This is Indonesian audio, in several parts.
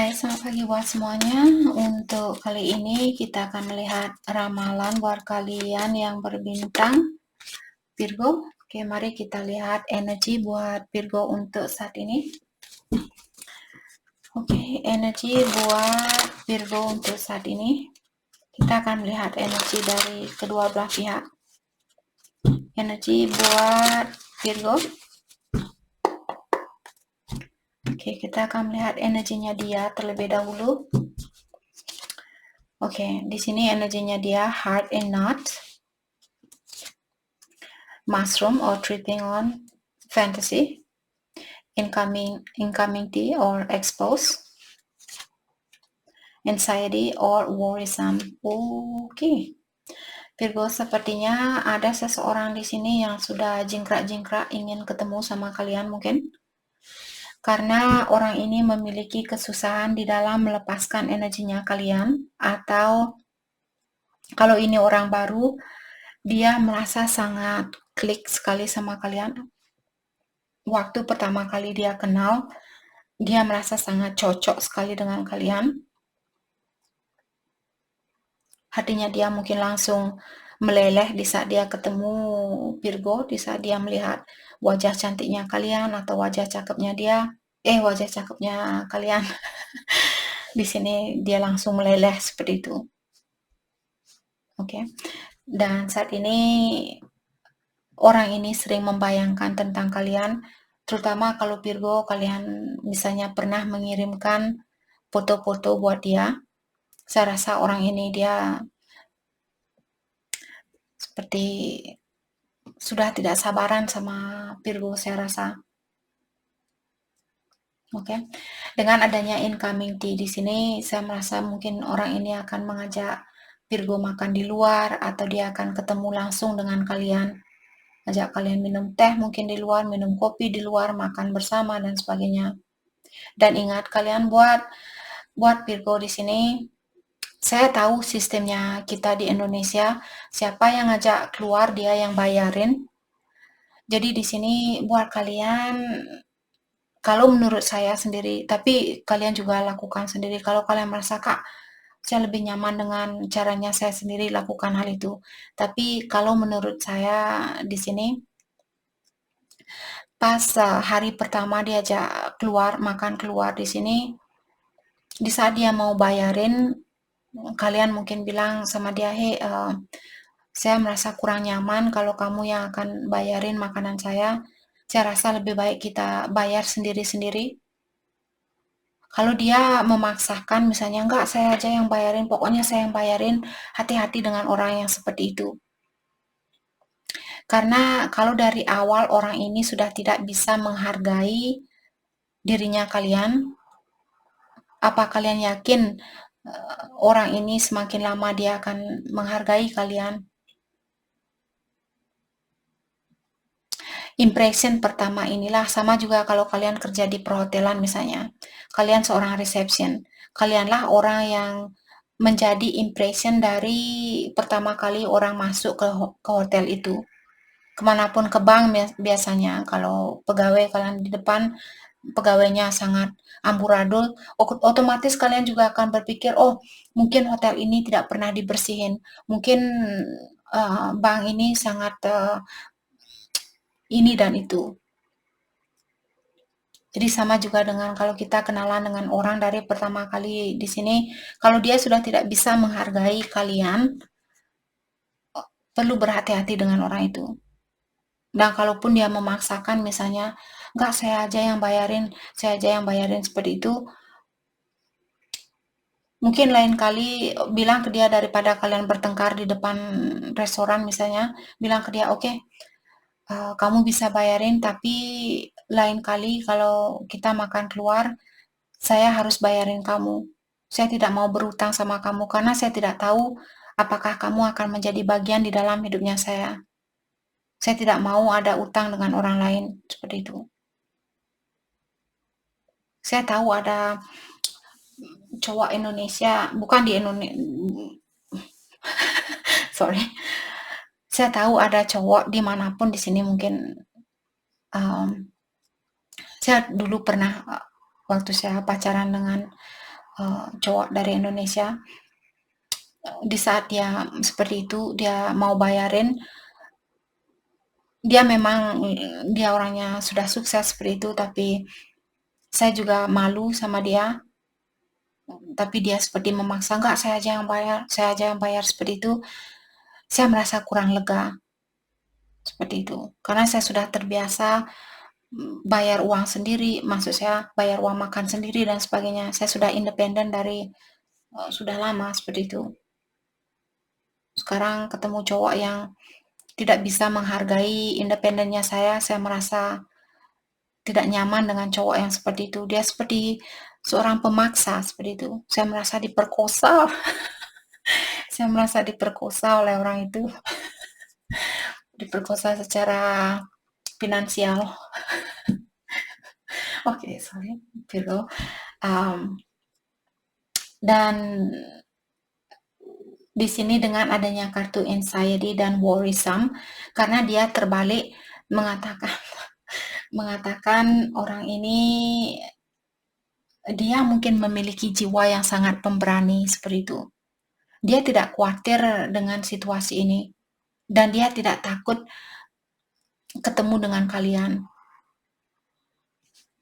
Hai, selamat pagi buat semuanya. Untuk kali ini kita akan melihat ramalan buat kalian yang berbintang Virgo. Oke, mari kita lihat energi buat Virgo untuk saat ini. Oke, energi buat Virgo untuk saat ini. Kita akan melihat energi dari kedua belah pihak. Energi buat Virgo. Oke, kita akan melihat energinya dia terlebih dahulu. Oke, di sini energinya dia heart and knot, mushroom or tripping on fantasy, incoming tea or expose, anxiety or worrisome. Oke. Virgo, sepertinya ada seseorang di sini yang sudah jingkrak-jingkrak ingin ketemu sama kalian mungkin. Karena orang ini memiliki kesusahan di dalam melepaskan energinya kalian, atau kalau ini orang baru, dia merasa sangat klik sekali sama kalian. Waktu pertama kali dia kenal, dia merasa sangat cocok sekali dengan kalian. Hatinya dia mungkin langsung meleleh di saat dia ketemu Virgo, di saat dia melihat wajah cantiknya kalian atau wajah cakepnya kalian. Di sini dia langsung meleleh seperti itu. Oke. Dan saat ini orang ini sering membayangkan tentang kalian, terutama kalau Virgo kalian misalnya pernah mengirimkan foto-foto buat dia. Saya rasa orang ini dia seperti sudah tidak sabaran sama Virgo, saya rasa. Oke. Dengan adanya incoming tea di sini, saya merasa mungkin orang ini akan mengajak Virgo makan di luar, atau dia akan ketemu langsung dengan kalian. Ajak kalian minum teh mungkin di luar, minum kopi di luar, makan bersama dan sebagainya. Dan ingat kalian buat Virgo di sini, saya tahu sistemnya kita di Indonesia, siapa yang ngajak keluar dia yang bayarin. Jadi di sini buat kalian, kalau menurut saya sendiri, tapi kalian juga lakukan sendiri. Kalau kalian merasa, Kak, saya lebih nyaman dengan caranya saya sendiri lakukan hal itu. Tapi kalau menurut saya di sini, pas hari pertama diajak keluar, makan keluar di sini, di saat dia mau bayarin, kalian mungkin bilang sama dia, hey, saya merasa kurang nyaman kalau kamu yang akan bayarin makanan saya. Saya rasa lebih baik kita bayar sendiri-sendiri. Kalau dia memaksakan, misalnya, enggak, saya aja yang bayarin, pokoknya saya yang bayarin, hati-hati dengan orang yang seperti itu. Karena kalau dari awal orang ini sudah tidak bisa menghargai dirinya kalian, apa kalian yakin orang ini semakin lama dia akan menghargai kalian? Impression pertama inilah, sama juga kalau kalian kerja di perhotelan misalnya. Kalian seorang reception. Kalianlah orang yang menjadi impression dari pertama kali orang masuk ke hotel itu. Kemanapun ke bank biasanya, kalau pegawai kalian di depan, pegawainya sangat amburadul, otomatis kalian juga akan berpikir, oh mungkin hotel ini tidak pernah dibersihin, mungkin bank ini sangat ini dan itu. Jadi sama juga dengan kalau kita kenalan dengan orang dari pertama kali di sini, kalau dia sudah tidak bisa menghargai kalian, perlu berhati-hati dengan orang itu. Dan kalaupun dia memaksakan misalnya, enggak, saya aja yang bayarin seperti itu, mungkin lain kali bilang ke dia, daripada kalian bertengkar di depan restoran misalnya, bilang ke dia, oke, kamu bisa bayarin, tapi lain kali kalau kita makan keluar, saya harus bayarin kamu. Saya tidak mau berutang sama kamu karena saya tidak tahu apakah kamu akan menjadi bagian di dalam hidupnya saya. Saya tidak mau ada utang dengan orang lain, seperti itu. Saya tahu ada cowok Indonesia, bukan di Indonesia, sorry. Saya tahu ada cowok dimanapun di sini mungkin. Saya dulu pernah waktu saya pacaran dengan cowok dari Indonesia. Di saat dia seperti itu, dia mau bayarin, dia memang dia orangnya sudah sukses seperti itu, tapi saya juga malu sama dia. Tapi dia seperti memaksa, enggak, saya aja yang bayar seperti itu. Saya merasa kurang lega seperti itu. Karena saya sudah terbiasa bayar uang sendiri, maksud saya bayar uang makan sendiri dan sebagainya. Saya sudah independen dari sudah lama seperti itu. Sekarang ketemu cowok yang tidak bisa menghargai independennya saya merasa tidak nyaman dengan cowok yang seperti itu. Dia seperti seorang pemaksa seperti itu. Saya merasa diperkosa. Saya merasa diperkosa oleh orang itu. Diperkosa secara finansial. Oke, sorry, Virgo. Dan di sini dengan adanya kartu anxiety dan worrisome, karena dia terbalik mengatakan orang ini dia mungkin memiliki jiwa yang sangat pemberani seperti itu. Dia tidak khawatir dengan situasi ini dan dia tidak takut ketemu dengan kalian.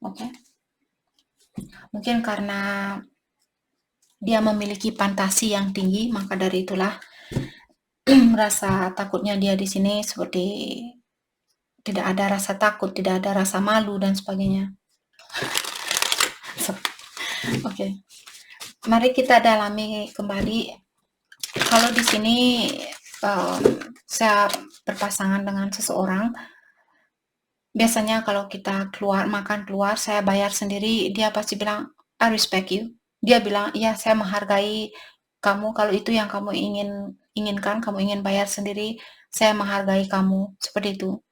Oke. Mungkin karena dia memiliki fantasi yang tinggi, maka dari itulah rasa takutnya dia di sini seperti tidak ada rasa takut, tidak ada rasa malu dan sebagainya. Oke. Mari kita dalami kembali. Kalau di sini saya berpasangan dengan seseorang, biasanya kalau kita makan keluar, saya bayar sendiri, dia pasti bilang, I respect you. Dia bilang, iya, saya menghargai kamu. Kalau itu yang kamu inginkan, kamu ingin bayar sendiri, saya menghargai kamu. Seperti itu.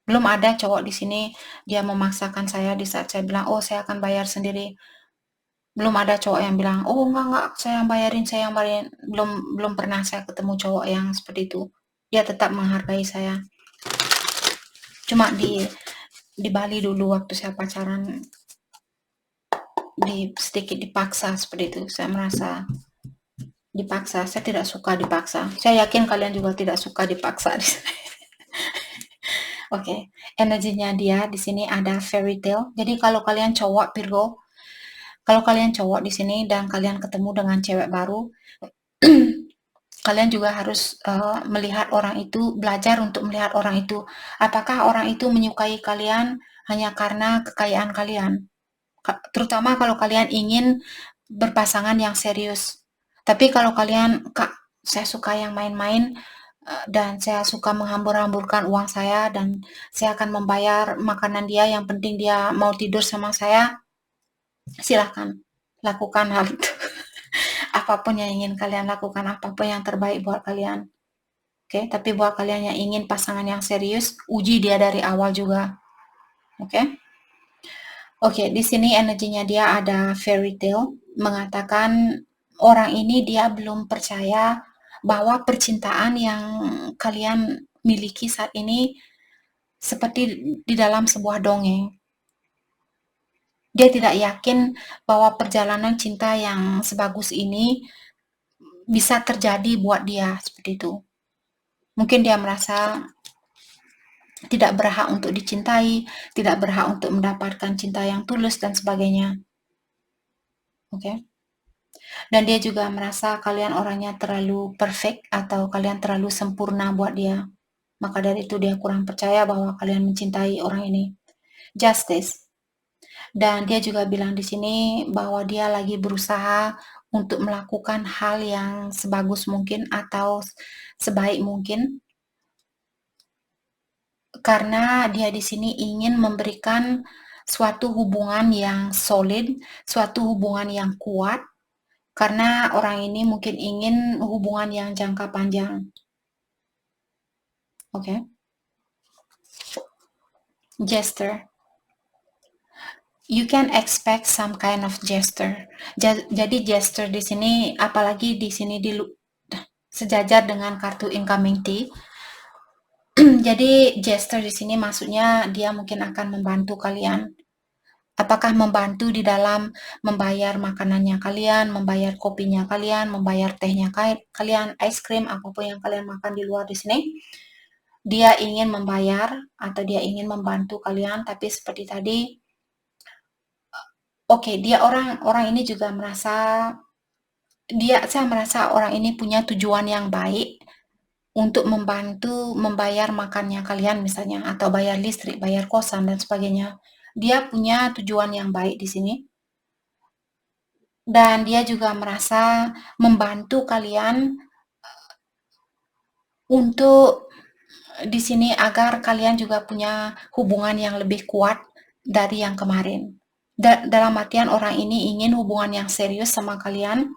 Belum ada cowok di sini, dia memaksakan saya di saat saya bilang, oh, saya akan bayar sendiri. Belum ada cowok yang bilang, oh, enggak, saya yang bayarin. Belum pernah saya ketemu cowok yang seperti itu. Dia tetap menghargai saya. Cuma di Bali dulu waktu saya pacaran, sedikit dipaksa seperti itu. Saya merasa dipaksa. Saya tidak suka dipaksa. Saya yakin kalian juga tidak suka dipaksa di sini. Oke, energinya dia di sini ada fairy tale. Jadi kalau kalian cowok Virgo, kalau kalian cowok di sini dan kalian ketemu dengan cewek baru, kalian juga harus melihat orang itu, belajar untuk melihat orang itu. Apakah orang itu menyukai kalian hanya karena kekayaan kalian? Terutama kalau kalian ingin berpasangan yang serius. Tapi kalau kalian, Kak, saya suka yang main-main, dan saya suka menghambur-hamburkan uang saya, dan saya akan membayar makanan dia, yang penting dia mau tidur sama saya, silahkan lakukan hal itu. Apapun yang ingin kalian lakukan, apapun yang terbaik buat kalian. Oke, tapi buat kalian yang ingin pasangan yang serius, uji dia dari awal juga. Oke. Oke, di sini energinya dia ada fairy tale, mengatakan orang ini dia belum percaya bahwa percintaan yang kalian miliki saat ini seperti di dalam sebuah dongeng. Dia tidak yakin bahwa perjalanan cinta yang sebagus ini bisa terjadi buat dia seperti itu. Mungkin dia merasa tidak berhak untuk dicintai, tidak berhak untuk mendapatkan cinta yang tulus dan sebagainya. Oke. Dan dia juga merasa kalian orangnya terlalu perfect atau kalian terlalu sempurna buat dia. Maka dari itu dia kurang percaya bahwa kalian mencintai orang ini. Justice. Dan dia juga bilang di sini bahwa dia lagi berusaha untuk melakukan hal yang sebagus mungkin atau sebaik mungkin. Karena dia di sini ingin memberikan suatu hubungan yang solid, suatu hubungan yang kuat, karena orang ini mungkin ingin hubungan yang jangka panjang. Oke. Gesture. You can expect some kind of gesture. Jadi gesture di sini, apalagi di sini sejajar dengan kartu incoming T. Jadi gesture di sini maksudnya dia mungkin akan membantu kalian Apakah membantu di dalam membayar makanannya kalian, membayar kopinya kalian, membayar tehnya kalian, es krim, apapun yang kalian makan di luar di sini. Dia ingin membayar atau dia ingin membantu kalian, tapi seperti tadi, dia orang ini juga saya merasa orang ini punya tujuan yang baik untuk membantu membayar makannya kalian misalnya, atau bayar listrik, bayar kosan dan sebagainya. Dia punya tujuan yang baik di sini. Dan dia juga merasa membantu kalian untuk di sini agar kalian juga punya hubungan yang lebih kuat dari yang kemarin. Dalam artian orang ini ingin hubungan yang serius sama kalian,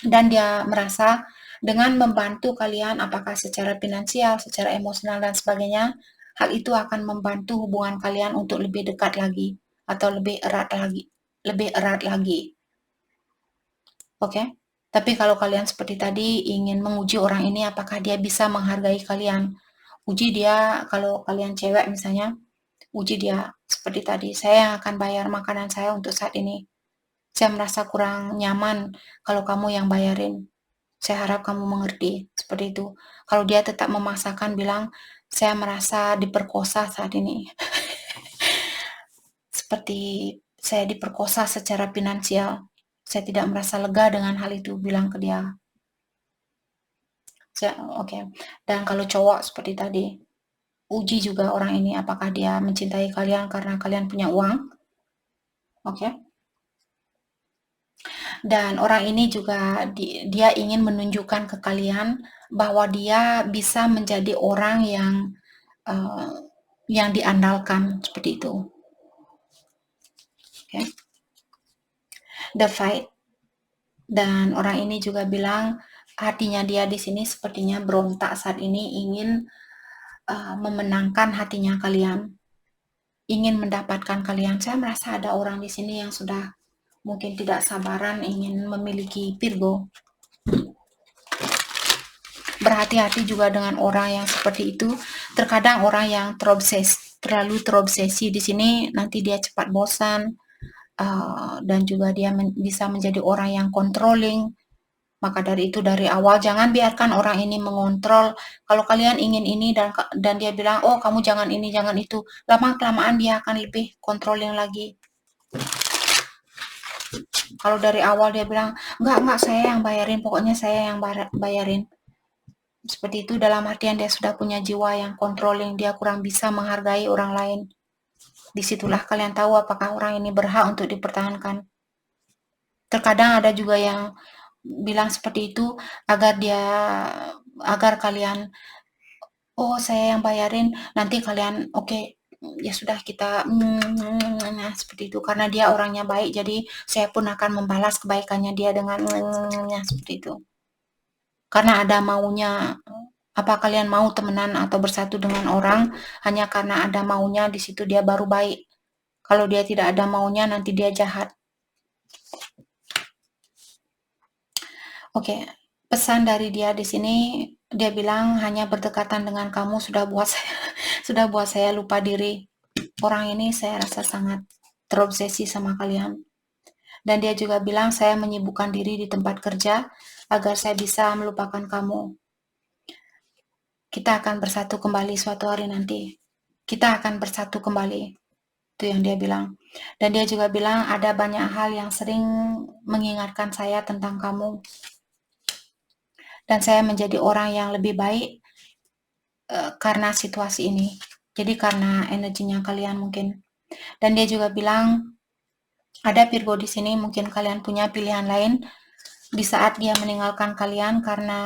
dan dia merasa dengan membantu kalian apakah secara finansial, secara emosional dan sebagainya, hal itu akan membantu hubungan kalian untuk lebih dekat lagi atau lebih erat lagi. Oke. Tapi kalau kalian seperti tadi ingin menguji orang ini apakah dia bisa menghargai kalian. Uji dia, kalau kalian cewek misalnya, uji dia seperti tadi. Saya yang akan bayar makanan saya untuk saat ini. Saya merasa kurang nyaman kalau kamu yang bayarin. Saya harap kamu mengerti. Seperti itu. Kalau dia tetap memaksakan bilang, saya merasa diperkosa saat ini. Seperti saya diperkosa secara finansial. Saya tidak merasa lega dengan hal itu, bilang ke dia. Oke. Dan kalau cowok seperti tadi, uji juga orang ini apakah dia mencintai kalian karena kalian punya uang. Oke. Dan orang ini juga dia ingin menunjukkan ke kalian bahwa dia bisa menjadi orang yang diandalkan seperti itu. Oke. The Fight. Dan orang ini juga bilang hatinya dia di sini sepertinya berontak saat ini, ingin memenangkan hatinya kalian, ingin mendapatkan kalian. Saya merasa ada orang di sini yang sudah mungkin tidak sabaran ingin memiliki Virgo. Berhati-hati juga dengan orang yang seperti itu. Terkadang orang yang terlalu terobsesi di sini, nanti dia cepat bosan, dan juga dia bisa menjadi orang yang controlling. Maka dari itu dari awal jangan biarkan orang ini mengontrol. Kalau kalian ingin ini dan dia bilang, oh kamu jangan ini, jangan itu, lama-kelamaan dia akan lebih controlling lagi. Kalau dari awal dia bilang, enggak, saya yang bayarin, pokoknya saya yang bayarin. Seperti itu dalam artian dia sudah punya jiwa yang controlling, dia kurang bisa menghargai orang lain. Disitulah kalian tahu apakah orang ini berhak untuk dipertahankan. Terkadang ada juga yang bilang seperti itu agar kalian, oh saya yang bayarin, nanti kalian oke, ya sudah kita seperti itu, karena dia orangnya baik, jadi saya pun akan membalas kebaikannya dia dengan seperti itu. Karena ada maunya. Apa kalian mau temenan atau bersatu dengan orang hanya karena ada maunya, di situ dia baru baik. Kalau dia tidak ada maunya, nanti dia jahat. Oke, pesan dari dia di sini, dia bilang hanya berdekatan dengan kamu sudah buat saya lupa diri. Orang ini saya rasa sangat terobsesi sama kalian. Dan dia juga bilang saya menyibukkan diri di tempat kerja agar saya bisa melupakan kamu. Kita akan bersatu kembali suatu hari nanti. Kita akan bersatu kembali. Itu yang dia bilang. Dan dia juga bilang ada banyak hal yang sering mengingatkan saya tentang kamu. Dan saya menjadi orang yang lebih baik karena situasi ini. Jadi karena energinya kalian mungkin. Dan dia juga bilang ada Virgo di sini, mungkin kalian punya pilihan lain di saat dia meninggalkan kalian karena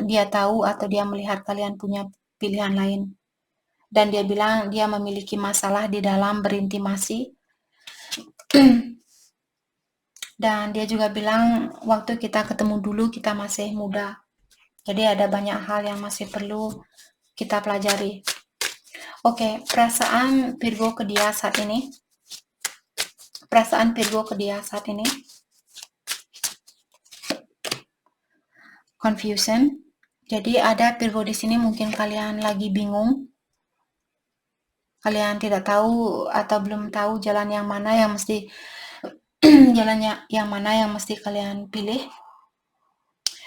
dia tahu atau dia melihat kalian punya pilihan lain. Dan dia bilang dia memiliki masalah di dalam berintimasi. Dan dia juga bilang waktu kita ketemu dulu kita masih muda. Jadi ada banyak hal yang masih perlu kita pelajari. Oke, perasaan Virgo ke dia saat ini. Perasaan Virgo ke dia saat ini. Confusion. Jadi ada Virgo di sini, mungkin kalian lagi bingung. Kalian tidak tahu atau belum tahu jalan yang mana yang mesti jalannya yang mana yang mesti kalian pilih.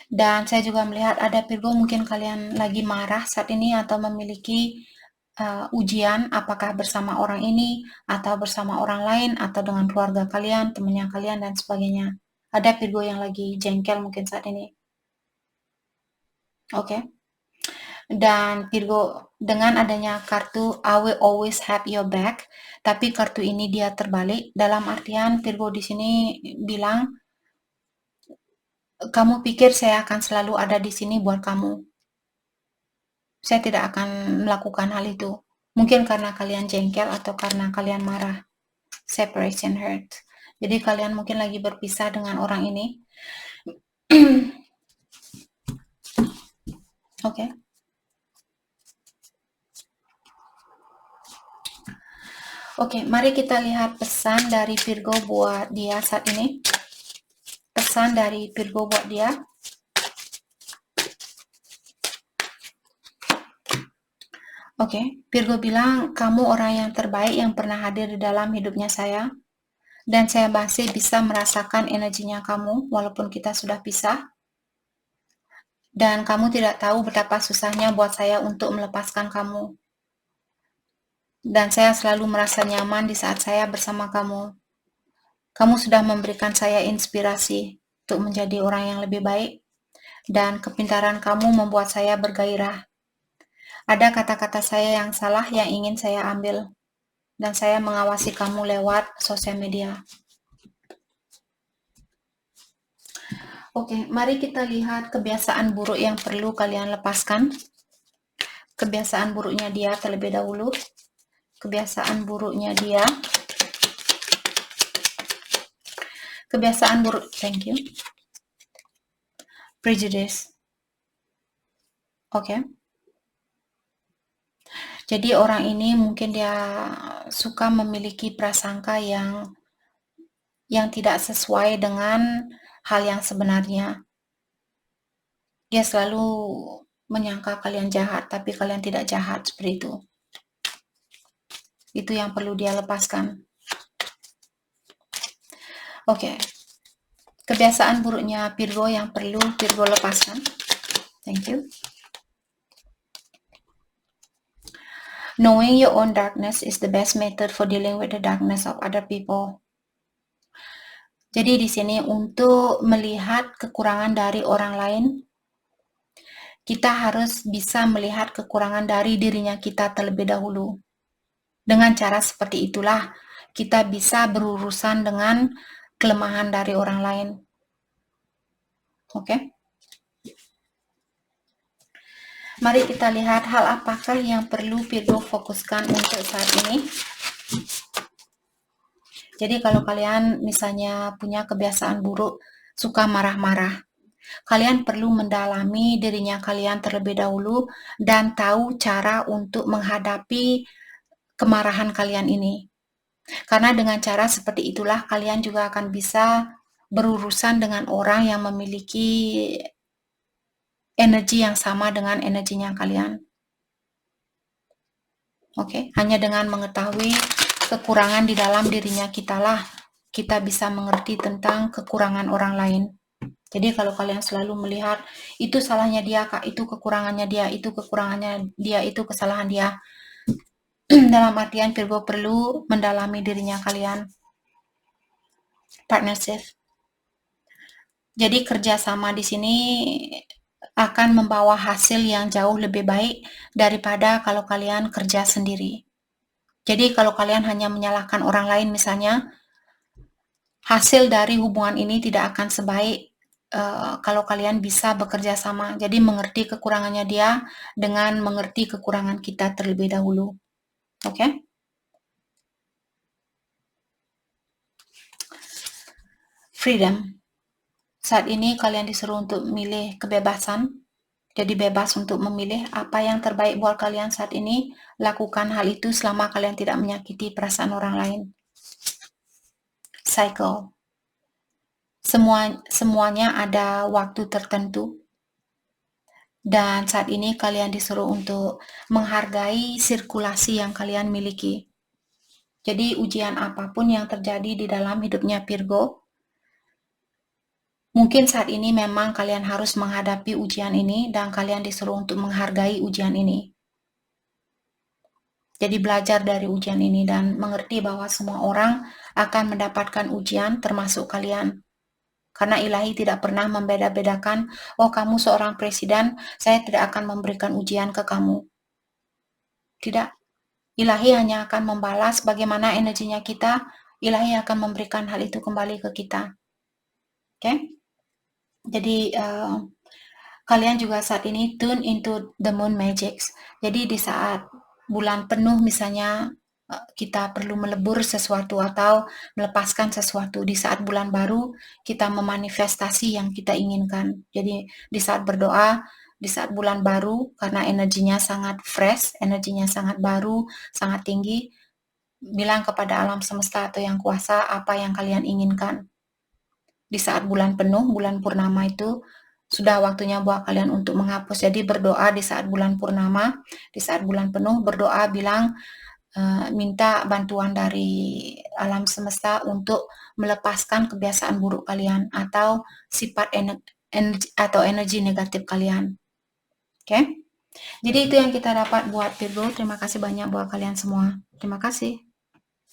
Dan saya juga melihat ada Virgo, mungkin kalian lagi marah saat ini atau memiliki ujian, apakah bersama orang ini atau bersama orang lain atau dengan keluarga kalian, temannya kalian dan sebagainya. Ada Virgo yang lagi jengkel mungkin saat ini. Oke. Dan Virgo, dengan adanya kartu I will always have your back, tapi kartu ini dia terbalik, dalam artian Virgo di sini bilang, kamu pikir saya akan selalu ada di sini buat kamu. Saya tidak akan melakukan hal itu. Mungkin karena kalian jengkel atau karena kalian marah. Separation hurt. Jadi kalian mungkin lagi berpisah dengan orang ini. Oke. Oke, mari kita lihat pesan dari Virgo buat dia saat ini. Pesan dari Virgo buat dia. Oke, Virgo bilang, kamu orang yang terbaik yang pernah hadir di dalam hidupnya saya. Dan saya masih bisa merasakan energinya kamu, walaupun kita sudah pisah. Dan kamu tidak tahu betapa susahnya buat saya untuk melepaskan kamu. Dan saya selalu merasa nyaman di saat saya bersama kamu. Kamu sudah memberikan saya inspirasi untuk menjadi orang yang lebih baik. Dan kepintaran kamu membuat saya bergairah. Ada kata-kata saya yang salah yang ingin saya ambil. Dan saya mengawasi kamu lewat sosial media. Oke, mari kita lihat kebiasaan buruk yang perlu kalian lepaskan. Kebiasaan buruknya dia terlebih dahulu. Kebiasaan buruknya dia. Kebiasaan buruk, thank you. Prejudice. Oke. Jadi orang ini mungkin dia suka memiliki prasangka yang tidak sesuai dengan hal yang sebenarnya. Dia selalu menyangka kalian jahat, tapi kalian tidak jahat seperti itu. Itu yang perlu dia lepaskan. Oke. Kebiasaan buruknya Virgo yang perlu Virgo lepaskan. Thank you. Knowing your own darkness is the best method for dealing with the darkness of other people. Jadi di sini untuk melihat kekurangan dari orang lain, kita harus bisa melihat kekurangan dari dirinya kita terlebih dahulu. Dengan cara seperti itulah kita bisa berurusan dengan kelemahan dari orang lain. Oke? Mari kita lihat hal apakah yang perlu Virgo fokuskan untuk saat ini. Jadi kalau kalian misalnya punya kebiasaan buruk, suka marah-marah, kalian perlu mendalami dirinya kalian terlebih dahulu dan tahu cara untuk menghadapi kemarahan kalian ini. Karena dengan cara seperti itulah kalian juga akan bisa berurusan dengan orang yang memiliki energi yang sama dengan energinya kalian. Oke, hanya dengan mengetahui kekurangan di dalam dirinya kitalah kita bisa mengerti tentang kekurangan orang lain. Jadi kalau kalian selalu melihat itu salahnya dia, Kak, itu kekurangannya dia, itu kekurangannya dia, itu kesalahan dia. Dalam artian Virgo perlu mendalami dirinya kalian. Partnership. Jadi kerjasama di sini akan membawa hasil yang jauh lebih baik daripada kalau kalian kerja sendiri. Jadi kalau kalian hanya menyalahkan orang lain misalnya, hasil dari hubungan ini tidak akan sebaik kalau kalian bisa bekerja sama. Jadi mengerti kekurangannya dia dengan mengerti kekurangan kita terlebih dahulu. Oke? Freedom. Saat ini kalian disuruh untuk memilih kebebasan. Jadi bebas untuk memilih apa yang terbaik buat kalian saat ini. Lakukan hal itu selama kalian tidak menyakiti perasaan orang lain. Cycle. Semuanya ada waktu tertentu. Dan saat ini kalian disuruh untuk menghargai sirkulasi yang kalian miliki. Jadi ujian apapun yang terjadi di dalam hidupnya Virgo, mungkin saat ini memang kalian harus menghadapi ujian ini dan kalian disuruh untuk menghargai ujian ini. Jadi belajar dari ujian ini dan mengerti bahwa semua orang akan mendapatkan ujian termasuk kalian. Karena ilahi tidak pernah membeda-bedakan, oh kamu seorang presiden, saya tidak akan memberikan ujian ke kamu. Tidak. Ilahi hanya akan membalas bagaimana energinya kita, ilahi akan memberikan hal itu kembali ke kita. Oke? Jadi kalian juga saat ini tune into the moon magics. Jadi di saat bulan penuh misalnya kita perlu melebur sesuatu atau melepaskan sesuatu. Di saat bulan baru kita memanifestasi yang kita inginkan. Jadi di saat berdoa, di saat bulan baru karena energinya sangat fresh, energinya sangat baru, sangat tinggi, bilang kepada alam semesta atau yang kuasa apa yang kalian inginkan. Di saat bulan penuh, bulan purnama itu sudah waktunya buat kalian untuk menghapus. Jadi berdoa di saat bulan purnama, di saat bulan penuh berdoa bilang minta bantuan dari alam semesta untuk melepaskan kebiasaan buruk kalian atau sifat energi negatif kalian. Oke? Jadi itu yang kita dapat buat Virgo. Terima kasih banyak buat kalian semua. Terima kasih.